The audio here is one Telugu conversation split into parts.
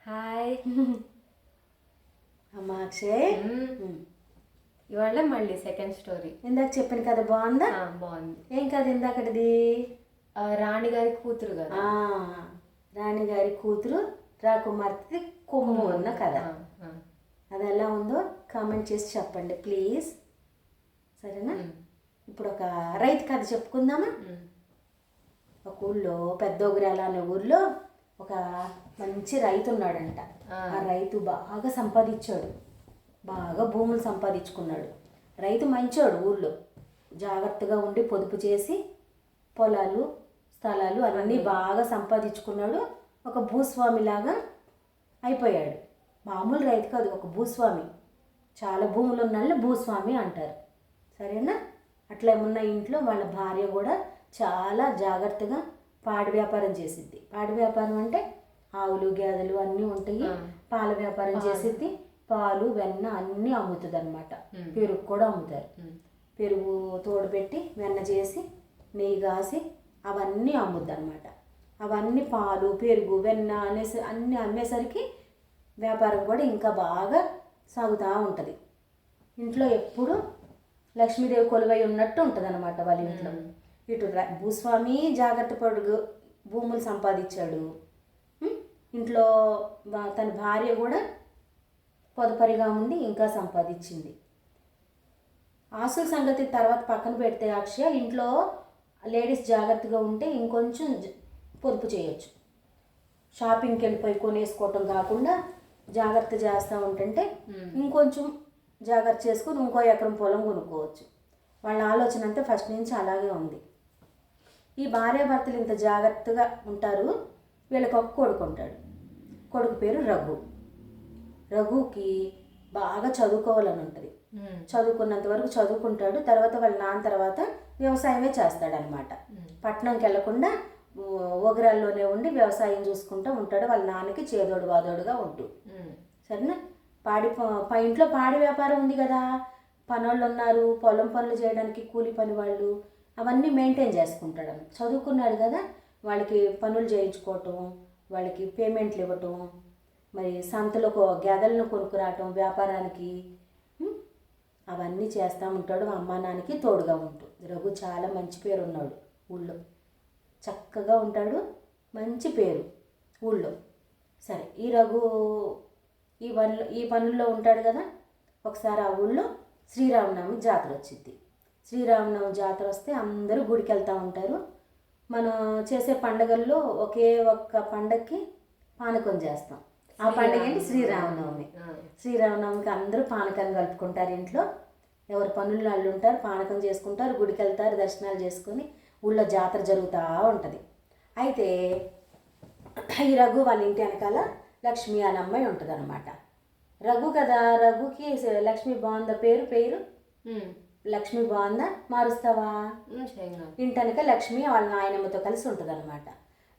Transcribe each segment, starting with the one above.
హాయ్. అమ్మా అక్షయ్, ఇవాళ మళ్ళీ సెకండ్ స్టోరీ. ఇందాక చెప్పిన కథ బాగుందా? బాగుంది. ఏం కథ ఇందాకటిది? రాణిగారి కూతురు కదా. రాణిగారి కూతురు రాకుమార్తె కొమ్ము అన్న కథ. అది ఎలా ఉందో కామెంట్ చేసి చెప్పండి ప్లీజ్, సరేనా? ఇప్పుడు ఒక రైతు కథ చెప్పుకుందామా? ఒక ఊళ్ళో పెద్దోగురాల అనే ఊళ్ళో ఒక మంచి రైతు ఉన్నాడంట. ఆ రైతు బాగా సంపాదించాడు, బాగా భూములు సంపాదించుకున్నాడు. రైతు మంచోడు, ఊళ్ళో జాగ్రత్తగా ఉండి పొదుపు చేసి పొలాలు స్థలాలు అవన్నీ బాగా సంపాదించుకున్నాడు. ఒక భూస్వామిలాగా అయిపోయాడు. మామూలు రైతు కాదు, ఒక భూస్వామి. చాలా భూములు ఉన్న భూస్వామి అంటారు, సరేనా? అట్లా ఉన్న ఇంట్లో వాళ్ళ భార్య కూడా చాలా జాగ్రత్తగా పాడి వ్యాపారం చేసిద్ది. పాడి వ్యాపారం అంటే ఆవులు గేదెలు అన్నీ ఉంటాయి. పాల వ్యాపారం చేసిద్ది. పాలు వెన్న అన్నీ అమ్ముతుంది అనమాట. పెరుగు కూడా అమ్ముతారు. పెరుగు తోడుపెట్టి వెన్న చేసి నెయ్యి కాసి అవన్నీ అమ్ముద్ది అనమాట. అవన్నీ పాలు పెరుగు వెన్న అనేసి అన్నీ అమ్మేసరికి వ్యాపారం కూడా ఇంకా బాగా సాగుతూ ఉంటుంది. ఇంట్లో ఎప్పుడు లక్ష్మీదేవి కొలువై ఉన్నట్టు ఉంటుంది అనమాట వాళ్ళ ఇంట్లో. ఇటు భూస్వామి జాగ్రత్త పడు భూములు సంపాదించాడు. ఇంట్లో తన భార్య కూడా పొదపరిగా ఉండి ఇంకా సంపాదించింది. ఆస్తుల సంగతి తర్వాత పక్కన పెడితే అక్షయ, ఇంట్లో లేడీస్ జాగ్రత్తగా ఉంటే ఇంకొంచెం పొదుపు చేయొచ్చు. షాపింగ్కి వెళ్ళిపోయి కొనేసుకోవటం కాకుండా జాగ్రత్త చేస్తూ ఉంటుంటే ఇంకొంచెం జాగ్రత్త చేసుకుని ఇంకో ఎకరం పొలం కొనుక్కోవచ్చు. వాళ్ళ ఆలోచన అంతా ఫస్ట్ నుంచి అలాగే ఉంది. ఈ భార్యాభర్తలు ఇంత జాగ్రత్తగా ఉంటారు. వీళ్ళకి ఒక కొడుకు ఉంటాడు. కొడుకు పేరు రఘు. రఘుకి బాగా చదువుకోవాలని ఉంటుంది. చదువుకున్నంత వరకు చదువుకుంటాడు. తర్వాత వాళ్ళ నాన్న తర్వాత వ్యవసాయమే చేస్తాడనమాట. పట్టణంకి వెళ్లకుండా ఓగరాల్లోనే ఉండి వ్యవసాయం చూసుకుంటూ ఉంటాడు. వాళ్ళ నాన్నకి చేదోడు వాదోడుగా ఉంటూ, సరేనా? ఇంట్లో పాడి వ్యాపారం ఉంది కదా, పనోళ్ళు ఉన్నారు, పొలం పనులు చేయడానికి కూలి పని వాళ్ళు, అవన్నీ మెయింటైన్ చేసుకుంటాడు. చదువుకున్నాడు కదా, వాళ్ళకి పనులు చేయించుకోవటం, వాళ్ళకి పేమెంట్లు ఇవ్వటం, మరి సంతలో గేదెలను కొనుక్కురావటం వ్యాపారానికి, అవన్నీ చేస్తూ ఉంటాడు. అమ్మా నాన్నకి తోడుగా ఉంటూ. రఘు చాలా మంచి పేరు ఉన్నాడు ఊళ్ళో. చక్కగా ఉంటాడు, మంచి పేరు ఊళ్ళో. సరే, ఈ రఘు ఈ పనుల్లో ఉంటాడు కదా. ఒకసారి ఆ ఊళ్ళో శ్రీరామనవమి జాతర వచ్చింది. శ్రీరామనవమి జాతర వస్తే అందరూ గుడికి వెళ్తూ ఉంటారు. మనం చేసే పండగల్లో ఒకే ఒక్క పండగకి పానకం చేస్తాం. ఆ పండుగ ఏంటి? శ్రీరామనవమి. శ్రీరామనవమికి అందరూ పానకం కలుపుకుంటారు. ఇంట్లో ఎవరి పనులు వాళ్ళు ఉంటారు, పానకం చేసుకుంటారు, గుడికి వెళ్తారు, దర్శనాలు చేసుకొని ఊళ్ళో జాతర జరుగుతూ ఉంటుంది. అయితే ఈ రఘు వాళ్ళ ఇంటి వెనకాల లక్ష్మి అనే అమ్మాయి ఉంటుంది అనమాట. రఘు కదా, రఘుకి లక్ష్మి బాగుందా? పేరు లక్ష్మి బాగుందా? మారుస్తావా? ఇంటి వెనక లక్ష్మి వాళ్ళ నాయనమ్మతో కలిసి ఉంటుంది అనమాట.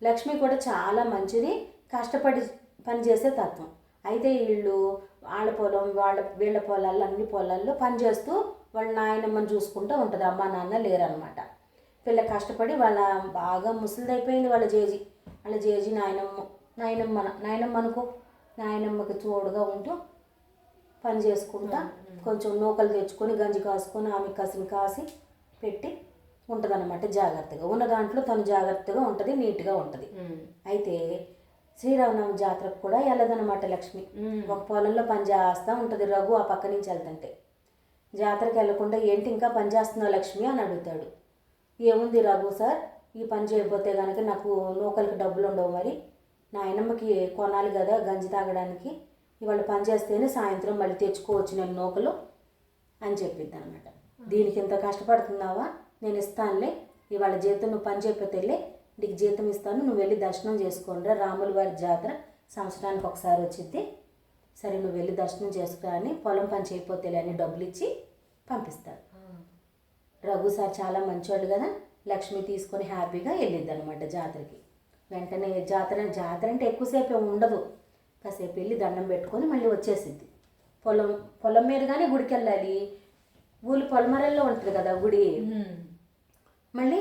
లక్ష్మి కూడా చాలా మంచిది, కష్టపడి పని చేసే తత్వం. అయితే వీళ్ళు వాళ్ళ పొలం వీళ్ళ పొలాల్లో అన్ని పొలాల్లో పని చేస్తూ వాళ్ళ నాయనమ్మని చూసుకుంటూ ఉంటుంది. అమ్మ నాన్న లేరనమాట. పిల్ల కష్టపడి వాళ్ళ బాగా ముసలిదైపోయింది వాళ్ళ జేజి నాయనమ్మకి తోడుగా ఉంటూ పని చేసుకుంటా కొంచెం నూకలు తెచ్చుకొని గంజి కాసుకొని ఆమె కసిని కాసి పెట్టి ఉంటుంది అనమాట. జాగ్రత్తగా ఉన్న దాంట్లో తను జాగ్రత్తగా ఉంటుంది, నీట్గా ఉంటుంది. అయితే శ్రీరామనవమి జాతరకు కూడా వెళ్ళదనమాట లక్ష్మి. ఒక పొలంలో పని చేస్తూ ఉంటుంది. రఘు ఆ పక్క నుంచి వెళ్తుంటే జాతరకు వెళ్ళకుండా ఏంటి ఇంకా పని చేస్తున్నావు లక్ష్మి అని అడుగుతాడు. ఏముంది రఘు సార్, ఈ పని చేయకపోతే కనుక నాకు నూకలకి డబ్బులు ఉండవు, మరి నాయనమ్మకి కొనాలి కదా గంజి తాగడానికి, ఇవాళ పని చేస్తేనే సాయంత్రం మళ్ళీ తెచ్చుకోవచ్చు నేను నూకలు అని చెప్పింది అనమాట. దీనికి ఇంత కష్టపడుతున్నావా, నేను ఇస్తానులే, ఇవాళ జీతం నువ్వు పని చెప్పితేలే నీకు జీతం ఇస్తాను, నువ్వు వెళ్ళి దర్శనం చేసుకోండిరా, రాముల వారి జాతర సంవత్సరానికి ఒకసారి వచ్చింది, సరే నువ్వు వెళ్ళి దర్శనం చేసుకురా అని పొలం పని చేయకపోతేలే అని డబ్బులు ఇచ్చి పంపిస్తాడు. రఘు సార్ చాలా మంచోళ్ళు కదా, లక్ష్మి తీసుకొని హ్యాపీగా వెళ్ళిద్ది అనమాట జాతరకి. వెంటనే జాతర అంటే ఎక్కువసేపు ఉండదు, కాసేపు వెళ్ళి దండం పెట్టుకొని మళ్ళీ వచ్చేసిద్ది. పొలం మీదుగానే గుడికి వెళ్ళాలి. ఊళ్ళు పొలమరల్లో ఉంటుంది కదా గుడి. మళ్ళీ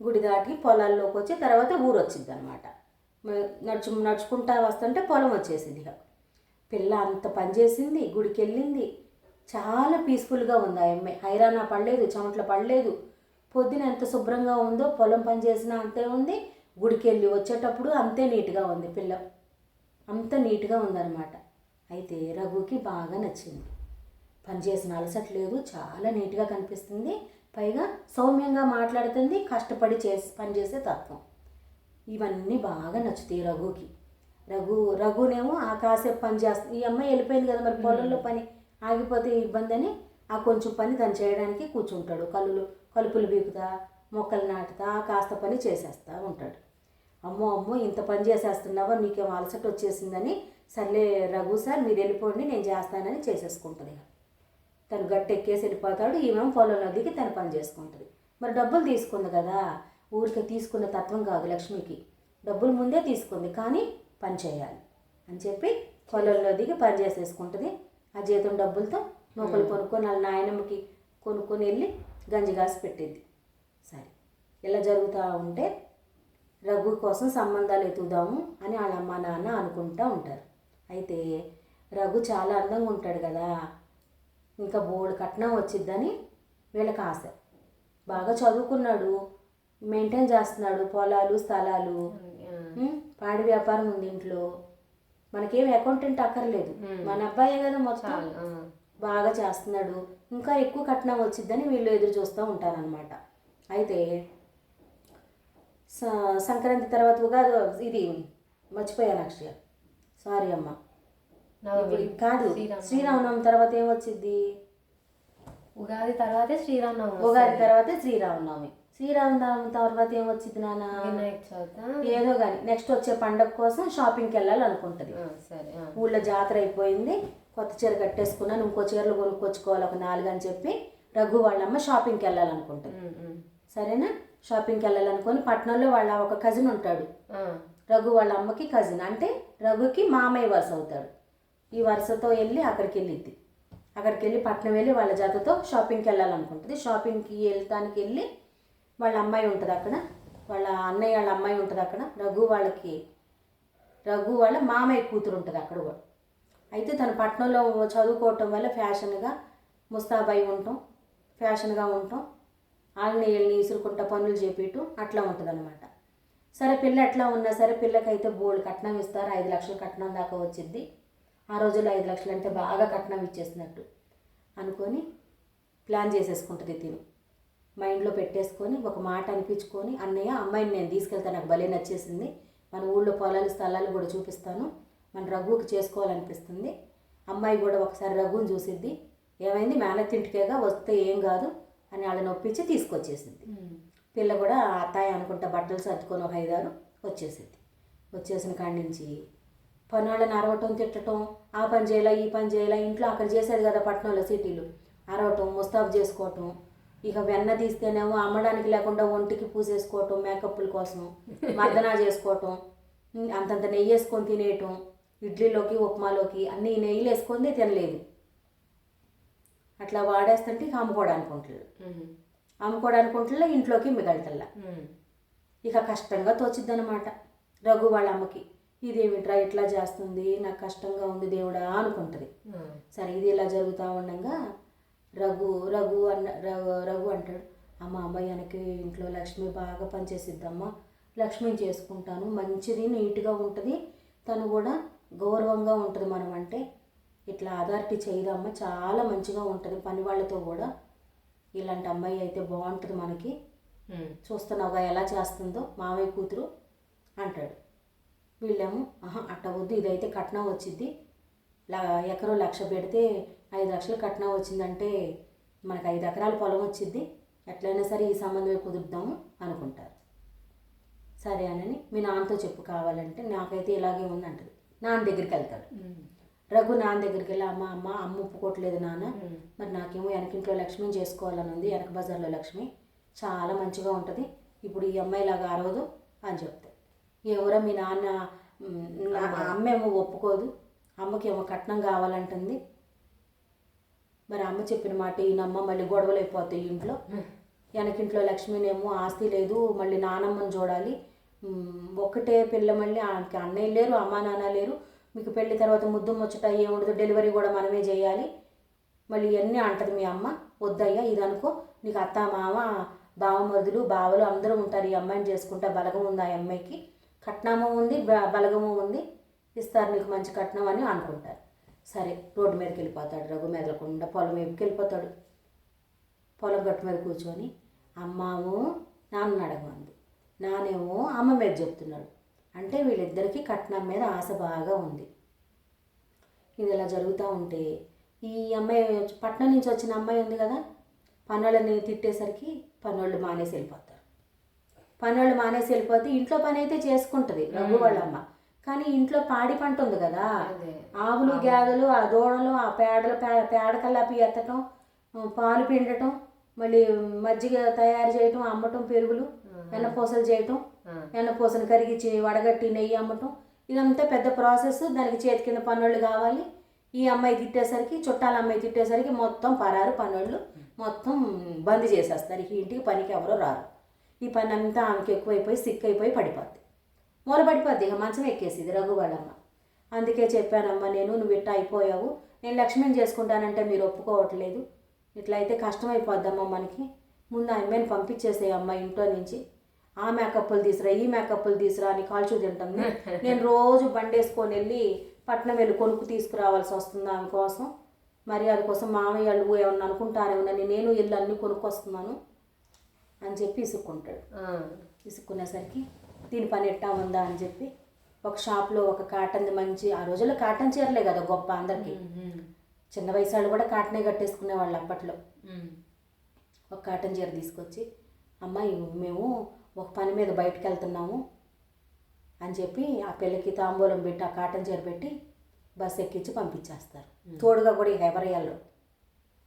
గుడి దాటి పొలాల్లోకి వచ్చి తర్వాత ఊరు వచ్చింది అనమాట. నడుచుకుంటా వస్తుంటే పొలం వచ్చేసింది. ఇక పిల్ల అంత పని చేసింది, గుడికి వెళ్ళింది, చాలా పీస్ఫుల్గా ఉంది. ఆ అమ్మాయి హైరానా పడలేదు, చెమటలు పడలేదు. పొద్దున ఎంత శుభ్రంగా ఉందో పొలం పని చేసినా అంతే ఉంది, గుడికి వెళ్ళి వచ్చేటప్పుడు అంతే నీట్గా ఉంది పిల్ల, అంత నీట్గా ఉందన్నమాట. అయితే రఘుకి బాగా నచ్చింది. పని చేసిన అలసట లేదు, చాలా నీట్గా కనిపిస్తుంది, పైగా సౌమ్యంగా మాట్లాడుతుంది, కష్టపడి పనిచేసే తత్వం. ఇవన్నీ బాగా నచ్చుతాయి రఘుకి. రఘునేమో ఆ కాసేపు పని చేస్తుంది. ఈ అమ్మాయి వెళ్ళిపోయింది కదా, మరి పొలంలో పని ఆగిపోతే ఇబ్బంది అని ఆ కొంచెం పని తను చేయడానికి కూర్చుంటాడు. కలుపులు బీపుతా, మొక్కలు నాటుతా, కాస్త పని చేసేస్తూ ఉంటాడు. అమ్మో అమ్మో ఇంత పని చేసేస్తున్నావో, నీకేం అలసట వచ్చేసిందని, సర్లే రఘు సార్ మీరు వెళ్ళిపోండి నేను చేస్తానని చేసేసుకుంటుంది. తను గట్టి ఎక్కేసి వెళ్ళిపోతాడు, ఈమె పొలంలో దిగి తను పని చేసుకుంటుంది. మరి డబ్బులు తీసుకుంది కదా, ఊరికి తీసుకున్న తత్వం కాదు లక్ష్మికి. డబ్బులు ముందే తీసుకుంది కానీ పని చేయాలి అని చెప్పి పొలంలో దిగి పని చేసేసుకుంటుంది. ఆ జీతం డబ్బులతో మొక్కలు కొనుక్కొని వాళ్ళ నాయనమ్మకి కొనుక్కొని వెళ్ళి గంజి కాసి పెట్టింది. సరే ఇలా జరుగుతూ ఉంటే రఘు కోసం సంబంధాలు ఎతుకుదాము అని వాళ్ళ అమ్మ నాన్న అనుకుంటూ ఉంటారు. అయితే రఘు చాలా అందంగా ఉంటాడు కదా, ఇంకా బోర్డు కట్నం వచ్చిద్దని వీళ్ళకి ఆశ. బాగా చదువుకున్నాడు, మెయింటైన్ చేస్తున్నాడు, పొలాలు స్థలాలు, పాడి వ్యాపారం ఉంది ఇంట్లో. మనకేం అకౌంటెంట్ అక్కర్లేదు, మన అబ్బాయే కదా మొత్తం, బాగా చేస్తున్నాడు. ఇంకా ఎక్కువ కట్నం వచ్చిద్దని వీళ్ళు ఎదురు చూస్తూ ఉంటారనమాట. అయితే సంక్రాంతి తర్వాత ఉగాది, ఇది మర్చిపోయాను అక్షయ, సారీ అమ్మ, కాదు శ్రీరామనవమి తర్వాత ఏమొచ్చింది? ఉగాది తర్వాతే శ్రీరామనవమి. ఉగాది తర్వాతే శ్రీరామనవమి. శ్రీరామనవమి తర్వాత ఏమొచ్చింది నాన్న? వినాయక చవితి. ఏదో కానీ నెక్స్ట్ వచ్చే పండగ కోసం షాపింగ్కి వెళ్ళాలి అనుకుంటుంది. ఊళ్ళో జాతర అయిపోయింది, కొత్త చీర కట్టేసుకున్నాను, ఇంకో చీరలు కొనుక్కొచ్చుకోవాలి ఒక 4 అని చెప్పి రఘు వాళ్ళమ్మ షాపింగ్కి వెళ్ళాలనుకుంటుంది. సరేనా, షాపింగ్కి వెళ్ళాలనుకొని పట్నంలో వాళ్ళ ఒక కజిన్ ఉంటాడు, రఘు వాళ్ళ అమ్మకి కజిన్, అంటే రఘుకి మామయ్య వరుస అవుతాడు. ఈ వరుసతో వెళ్ళి అక్కడికి వెళ్ళి పట్నం వెళ్ళి వాళ్ళ జతతో షాపింగ్కి వెళ్ళాలనుకుంటుంది. షాపింగ్కి వెళ్ళి వాళ్ళ అమ్మాయి ఉంటుంది అక్కడ, వాళ్ళ అన్నయ్య వాళ్ళ అమ్మాయి ఉంటుంది అక్కడ, రఘు వాళ్ళ మామయ్య కూతురు ఉంటుంది అక్కడ కూడా. అయితే తను పట్నంలో చదువుకోవటం వల్ల ఫ్యాషన్గా ముస్తాబాయి ఉంటాం, ఫ్యాషన్గా ఉంటాం, వాళ్ళని వీళ్ళని ఇసురుకుంటా పనులు చేపిట్టు అట్లా ఉంటుంది అనమాట. సరే పిల్ల ఎట్లా ఉన్నా సరే పిల్లకైతే బోల్డ్ కట్నం ఇస్తారు, 5 లక్షల కట్నం దాకా వచ్చింది. ఆ రోజుల్లో 5 లక్షలు అంటే బాగా కట్నం ఇచ్చేసినట్టు అనుకొని ప్లాన్ చేసేసుకుంటుంది. తిను మైండ్లో పెట్టేసుకొని ఒక మాట అనిపించుకొని, అన్నయ్య అమ్మాయిని నేను తీసుకెళ్తాను, నాకు భలే నచ్చేసింది, మన ఊళ్ళో పొలాలు స్థలాలు కూడా చూపిస్తాను, మన రఘుకి చేసుకోవాలనిపిస్తుంది. అమ్మాయి కూడా ఒకసారి రఘుని చూసిద్ది, ఏమైంది మేనత్తింటికేగా వస్తే ఏం కాదు అని వాళ్ళని ఒప్పించి తీసుకొచ్చేసింది. పిల్ల కూడా అత్తాయి అనుకుంటా బట్టలు సర్దుకొని ఒక 5-6 వచ్చేసింది. వచ్చేసిన కాడి నుంచి పనులను అరవటం, తిట్టడం, ఆ పని చేయాలా ఈ పని చేయాలా, ఇంట్లో అక్కడ చేసేది కదా పట్టణంలో సిటీలు, అరవటం, ముస్తాబు చేసుకోవటం. ఇక వెన్న తీస్తేనేమో అమ్మడానికి లేకుండా ఒంటికి పూసేసుకోవటం, మేకప్పుల కోసం మర్దనా చేసుకోవటం, అంతంత నెయ్యి వేసుకొని తినేయటం, ఇడ్లీలోకి ఉప్మాలోకి అన్నీ నెయ్యిలు వేసుకొని తినలేదు. అట్లా వాడేస్తుంటే ఇక అమ్ముకోవడానికి ఉంటుందా, ఇంట్లోకి మిగలటల్లా. ఇక కష్టంగా తోచిద్దనమాట రఘు వాళ్ళ అమ్మకి. ఇదేమిట్రా ఇట్లా చేస్తుంది, నాకు కష్టంగా ఉంది దేవుడా అనుకుంటుంది. సరే ఇది ఇలా జరుగుతూ ఉండగా రఘు అంటాడు, అమ్మ వెనక్కి ఇంట్లో లక్ష్మి బాగా పనిచేసిద్దమ్మా, లక్ష్మిని చేసుకుంటాను, మంచిది నీట్గా ఉంటుంది, తను కూడా గౌరవంగా ఉంటుంది, మనం అంటే ఇట్లా అథారిటీ చేయదమ్మ, చాలా మంచిగా ఉంటుంది పని వాళ్ళతో కూడా, ఇలాంటి అమ్మాయి అయితే బాగుంటుంది మనకి, చూస్తున్నావుగా ఎలా చేస్తుందో మామయ్య కూతురు అంటాడు. వీళ్ళేమో అట్ట వద్దు, ఇదైతే కట్నం వచ్చింది, ఎకరం 1,00,000 పెడితే 5 లక్షలు కట్నం వచ్చిందంటే మనకు 5 ఎకరాల పొలం వచ్చింది, ఎట్లయినా సరే ఈ సంబంధమే కుదురుద్దాము అనుకుంటారు. సరే అని మీ నాన్నతో చెప్పు కావాలంటే, నాకైతే ఇలాగే ఉందంటది. నాన్న దగ్గరికి వెళ్తాడు రఘు. నాన్న దగ్గరికి వెళ్ళి అమ్మ ఒప్పుకోవట్లేదు నాన్న, మరి నాకేమో వెనకింట్లో లక్ష్మిని చేసుకోవాలని ఉంది, వెనక బజార్లో లక్ష్మి చాలా మంచిగా ఉంటుంది, ఇప్పుడు ఈ అమ్మాయిలాగా అరవదు అని చెప్తాడు. ఎవరో మీ నాన్న, అమ్మేమో ఒప్పుకోదు, అమ్మకేమో కట్నం కావాలంటుంది, మరి అమ్మ చెప్పిన మాట ఈయనమ్మ, మళ్ళీ గొడవలు అయిపోతాయి ఇంట్లో, వెనకింట్లో లక్ష్మినేమో ఆస్తి లేదు, మళ్ళీ నానమ్మని చూడాలి, ఒక్కటే పిల్ల మళ్ళీ ఆమెకి అన్నయ్య లేరు, అమ్మా నాన్న లేరు, మీకు పెళ్లి తర్వాత ముద్దు ముచ్చట ఏముండదు, డెలివరీ కూడా మనమే చేయాలి, మళ్ళీ ఇవన్నీ అంటది మీ అమ్మ. వద్దయ్యా ఇది అనుకో, నీకు అత్త మామ బావమరుదులు బావలు అందరూ ఉంటారు, ఈ అమ్మాయిని చేసుకుంటా బలగం ఉంది, ఆ అమ్మాయికి కట్నము ఉంది బలగము ఉంది, ఇస్తారు నీకు మంచి కట్నం అని అనుకుంటారు. సరే రోడ్డు మీదకి వెళ్ళిపోతాడు రఘు, మెదలకుండా పొలం వైపుకి వెళ్ళిపోతాడు. పొలం గట్టు మీద కూర్చొని అమ్మాము నాన్న అడగమంది, నానేమో అమ్మ మీద చెప్తున్నాడు. అంటే వీళ్ళిద్దరికీ కట్నం మీద ఆశ బాగా ఉంది. ఇది ఇలా జరుగుతూ ఉంటే ఈ అమ్మాయి పట్నం నుంచి వచ్చిన అమ్మాయి ఉంది కదా, పనులని తిట్టేసరికి పనులు మానేసి వెళ్ళిపోతారు. పనులు మానేసి వెళ్ళిపోతే ఇంట్లో పని అయితే చేసుకుంటుంది రఘు వాళ్ళ అమ్మ, కానీ ఇంట్లో పాడి పంట ఉంది కదా, ఆవులు గేదెలు ఆ దూడలు ఆ పేడ కల్లాపి ఎత్తటం, పాలు పిండటం, మళ్ళీ మజ్జిగ తయారు చేయటం, అమ్మటం, పెరుగులు వెన్నపూసలు చేయటం, వెన్నపూసలు కరిగించి వడగట్టి నెయ్యి అమ్మటం, ఇదంతా పెద్ద ప్రాసెస్. దానికి చేతి కింద పనులు కావాలి. ఈ అమ్మాయి తిట్టేసరికి, చుట్టాల అమ్మాయి తిట్టేసరికి మొత్తం పరారు పనులు మొత్తం బంద్ చేసేస్తారు. ఈ ఇంటికి పనికి ఎవరో రారు. ఈ పని అంతా ఆమెకి ఎక్కువైపోయి సిక్ అయిపోయి పడిపోద్ది, మూల పడిపోద్ది, ఇక మంచం ఎక్కేసింది రఘు వాళ్ళమ్మ. అందుకే చెప్పానమ్మా నేను, నువ్వు ఇట్లా అయిపోయావు, నేను లక్ష్మిని చేసుకుంటానంటే మీరు ఒప్పుకోవట్లేదు, ఇట్లా అయితే కష్టమైపోద్దమ్మా మనకి, ముందు ఆ అమ్మాయిని పంపించేసే అమ్మ ఇంట్లో నుంచి, ఆ మేకప్పులు తీసురా ఈ మేకప్పులు తీసురా అని కాల్చు తింటుంది. నేను రోజు బండేసుకొని వెళ్ళి పట్నం వెళ్ళి కొనుక్కు తీసుకురావాల్సి వస్తుంది ఆమె కోసం, మరి అది కోసం మామయ్య వాళ్ళు ఏమన్నా అనుకుంటారేమోనని నేను వెళ్ళి అన్నీ కొనుక్కొస్తున్నాను అని చెప్పి ఇసుక్కుంటాడు. ఇసుక్కునేసరికి దీని పని ఎట్టా ఉందా అని చెప్పి ఒక షాప్లో ఒక కాటన్ది మంచి, ఆ రోజుల్లో కాటన్ చీరలే కదా గొప్ప అందరికీ, చిన్న వయసు వాళ్ళు కూడా కాటనే కట్టేసుకునేవాళ్ళు అప్పట్లో. ఒక కాటన్ చీర తీసుకొచ్చి, అమ్మాయి మేము ఒక పని మీద బయటకు వెళ్తున్నాము అని చెప్పి ఆ పిల్లకి తాంబూలం పెట్టి ఆ కాటన్ చీర పెట్టి బస్సు ఎక్కించి పంపించేస్తారు. తోడుగా కూడా ఎవరు వెళ్ళరు.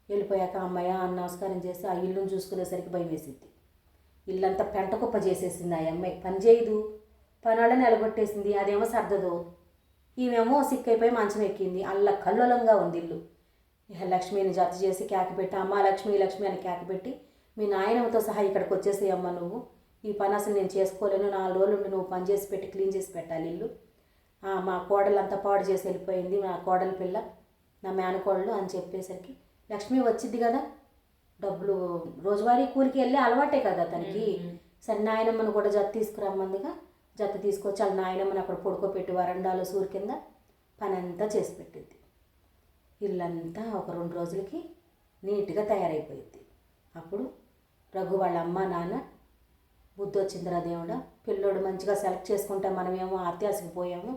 వెళ్ళిపోయాక అమ్మాయి నమస్కారం చేసి ఆ ఇల్లును చూసుకునేసరికి భయం వేసింది. ఇల్లంతా పెంట కుప్ప చేసేసింది. ఆ అమ్మాయి పని చేయదు, పనులను నిలగొట్టేసింది, అదేమో సర్దదు, ఈమెమో సిక్ అయిపోయి మంచం ఎక్కింది. అల్ల కల్లోలంగా ఉంది ఇల్లు. ఇక లక్ష్మిని జత చేసి కేకపెట్టి, అమ్మ లక్ష్మి లక్ష్మి అని కేకపెట్టి, మీ నాయనమ్మతో సహా ఇక్కడికి వచ్చేసి అమ్మ నువ్వు, ఈ పని అసలు నేను చేసుకోలేను, 4 రోజులు ఉండి నువ్వు పని చేసి పెట్టి క్లీన్ చేసి పెట్టాలి ఇల్లు, మా కోడలు అంతా పాడు చేసి వెళ్ళిపోయింది, నా కోడల పిల్ల నా మేనకోడలు అని చెప్పేసరికి లక్ష్మి వచ్చింది కదా, డబ్బులు రోజువారీ కూలికి వెళ్ళి అలవాటే కదా తనకి. సరే నాయనమ్మను కూడా జత తీసుకురమ్మందిగా జత తీసుకొచ్చి వాళ్ళ నాయనమ్మని అక్కడ పడుకోపెట్టి వరండాలో సూరి కింద పని అంతా చేసి పెట్టింది. ఇల్లంతా ఒక 2 రోజులకి నీట్గా తయారైపోయింది. అప్పుడు రఘు వాళ్ళ అమ్మ నాన్న, బుద్ధి వచ్చిందిరా దేవుడా, పిల్లోడు మంచిగా సెలెక్ట్ చేసుకుంటే మనమేమో అత్యాశకు పోయాము,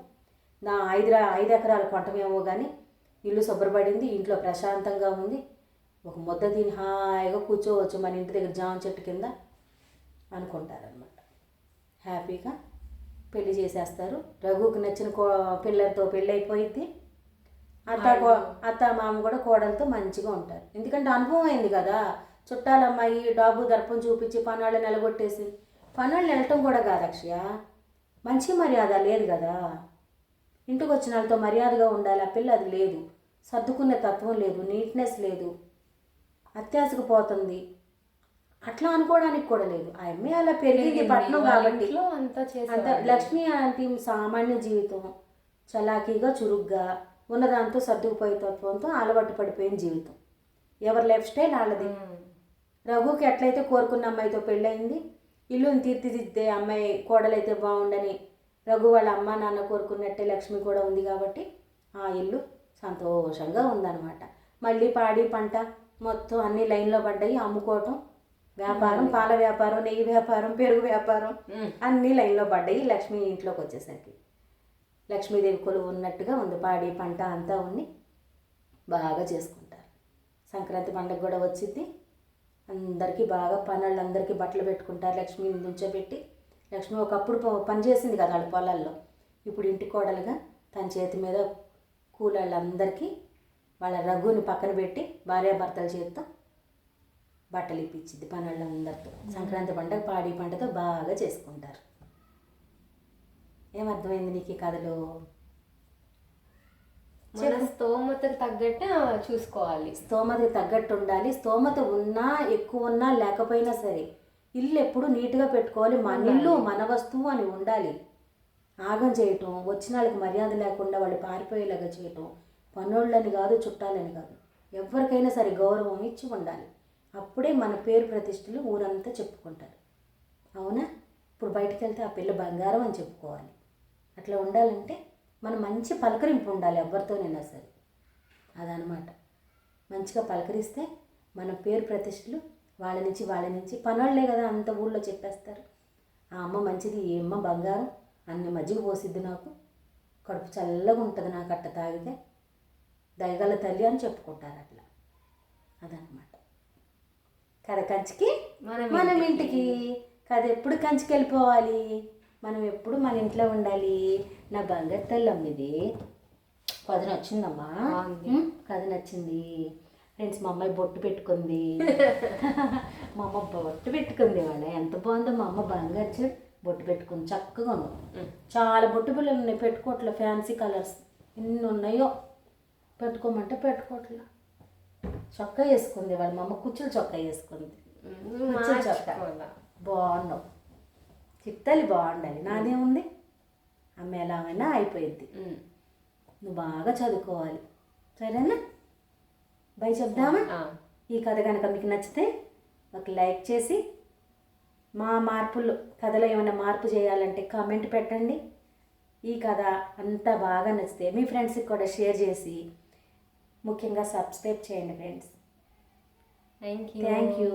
నా 5 ఎకరాల కొంటమేమో కానీ ఇల్లు శుభ్రపడింది, ఇంట్లో ప్రశాంతంగా ఉంది, ఒక ముద్ద తిని హాయిగా కూర్చోవచ్చు మన ఇంటి దగ్గర జామ చెట్టు కింద అనుకుంటారనమాట. హ్యాపీగా పెళ్లి చేసేస్తారు. రఘుకి నచ్చిన పిల్లలతో పెళ్ళి అయిపోయింది. అత్త మామ కూడా కోడలతో మంచిగా ఉంటారు. ఎందుకంటే అనుభవం అయింది కదా, చుట్టాలమ్మాయి డాబు దర్పం చూపించి పనులు నిలగొట్టేసి, పనులు నిలటం కూడా కాదు అక్షయ, మంచి మర్యాద లేదు కదా, ఇంటికి వచ్చిన వాళ్ళతో మర్యాదగా ఉండాలి. ఆ పిల్ల అది లేదు, సర్దుకునే తత్వం లేదు, నీట్నెస్ లేదు, అత్యాశకు పోతుంది, అట్లా అనుకోవడానికి కూడా లేదు. ఆ అమ్మాయి అలా పెరిగింది పట్నం కాబట్టి. అంత లక్ష్మి అంటే సామాన్య జీవితం, చలాకీగా చురుగ్గా ఉన్నదాంతో సర్దుకుపోయే తత్వంతో అలవాటు పడిపోయిన జీవితం, ఎవరి లైఫ్ స్టైల్ వాళ్ళది. రఘుకి ఎట్లయితే కోరుకున్న అమ్మాయితో పెళ్ళయింది, ఇల్లుని తీర్చిదిద్దే అమ్మాయి కోడలైతే బాగుండని రఘు వాళ్ళ అమ్మ నాన్న కోరుకున్నట్టే లక్ష్మి కూడా ఉంది కాబట్టి ఆ ఇల్లు సంతోషంగా ఉందన్నమాట. మళ్ళీ పాడి పంట మొత్తం అన్ని లైన్లో పడ్డాయి. అమ్ముకోవటం, వ్యాపారం, పాల వ్యాపారం, నెయ్యి వ్యాపారం, పెరుగు వ్యాపారం అన్నీ లైన్లో పడ్డాయి. లక్ష్మి ఇంట్లోకి వచ్చేసరికి లక్ష్మీదేవి కొలువు ఉన్నట్టుగా ఉంది. పాడి పంట అంతా ఉంది, బాగా చేసుకుంటారు. సంక్రాంతి పండుగ కూడా వచ్చింది, అందరికీ బాగా పనులందరికీ బట్టలు పెట్టుకుంటారు. లక్ష్మిని నుంచోబెట్టి, లక్ష్మి ఒకప్పుడు పని చేసింది కదా వాళ్ళ పొలాల్లో, ఇప్పుడు ఇంటి కోడలుగా తన చేతి మీద కూలోళ్ళందరికీ వాళ్ళ రఘుని పక్కన పెట్టి భార్యాభర్తల చేతితో బట్టలు ఇప్పించింది పనులందరితో. సంక్రాంతి పండుగ పాడి పంటతో బాగా చేసుకుంటారు. ఏమర్థమైంది నీకు ఈ కథలో? స్తోమతకు తగ్గట్టు చూసుకోవాలి, స్తోమతకు తగ్గట్టు ఉండాలి. స్తోమత ఉన్నా ఎక్కువ ఉన్నా లేకపోయినా సరే ఇల్లు ఎప్పుడు నీట్గా పెట్టుకోవాలి. మన ఇల్లు మన వస్తువు అని ఉండాలి. ఆగం చేయటం, వచ్చిన వాళ్ళకి మర్యాద లేకుండా వాళ్ళు పారిపోయేలాగా చేయటం, పనోళ్ళని కాదు చుట్టాలని కాదు, ఎవరికైనా సరే గౌరవం ఇచ్చి ఉండాలి. అప్పుడే మన పేరు ప్రతిష్టలు ఊరంతా చెప్పుకుంటారు. అవునా? ఇప్పుడు బయటికి వెళ్తే ఆ పిల్ల బంగారం అని చెప్పుకోవాలి. అట్లా ఉండాలంటే మనం మంచి పలకరింపు ఉండాలి ఎవరితోనైనా సరే. అదనమాట. మంచిగా పలకరిస్తే మన పేరు ప్రతిష్టలు వాళ్ళ నుంచి పనోళ్ళే కదా అంత ఊళ్ళో చెప్పేస్తారు. ఆ అమ్మ మంచిది, ఈ అమ్మ బంగారం, అన్ని మజ్జిగ పోసిద్ది, నాకు కడుపు చల్లగా ఉంటుంది, నాకు అట్ట తాగితే దయగల తల్లి అని చెప్పుకుంటారు. అట్లా అదనమాట. కథ కంచికి మనం ఇంటికి. కథ ఎప్పుడు కంచికి వెళ్ళిపోవాలి, మనం ఎప్పుడు మన ఇంట్లో ఉండాలి. నా బంగారు తల్లి అమ్మిది. కథ నచ్చిందమ్మా, కథ నచ్చింది ఫ్రెండ్స్. మా అమ్మాయి బొట్టు పెట్టుకుంది. మా అమ్మ బొట్టు పెట్టుకుంది. వాళ్ళ ఎంత బాగుందో మా అమ్మ బంగారు చూడు, బొట్టు పెట్టుకుంది చక్కగా ఉంది. చాలా బొట్టు పిల్లలు ఉన్నాయి, పెట్టుకోవట్లే. ఫ్యాన్సీ కలర్స్ ఎన్ని ఉన్నాయో, పెట్టుకోమంటే పెట్టుకోవట్లే. చొక్కా వేసుకుంది వాళ్ళ మా అమ్మ, కుచ్చులు చొక్కా వేసుకుంది. కుచ్చులు చొక్కా బాగున్నావు, చిత్తలి బాగుండాలి. నాదేముంది, అమ్మ ఎలాగైనా అయిపోయింది. నువ్వు బాగా చదువుకోవాలి, సరేనా? బై చెప్దామా? ఈ కథ కనుక మీకు నచ్చితే ఒక లైక్ చేసి, మా మార్పులు కథలో ఏమైనా మార్పు చేయాలంటే కామెంట్ పెట్టండి. ఈ కథ అంతా బాగా నచ్చితే మీ ఫ్రెండ్స్కి కూడా షేర్ చేసి, ముఖ్యంగా సబ్స్క్రైబ్ చేయండి friends. Thank you. Thank you.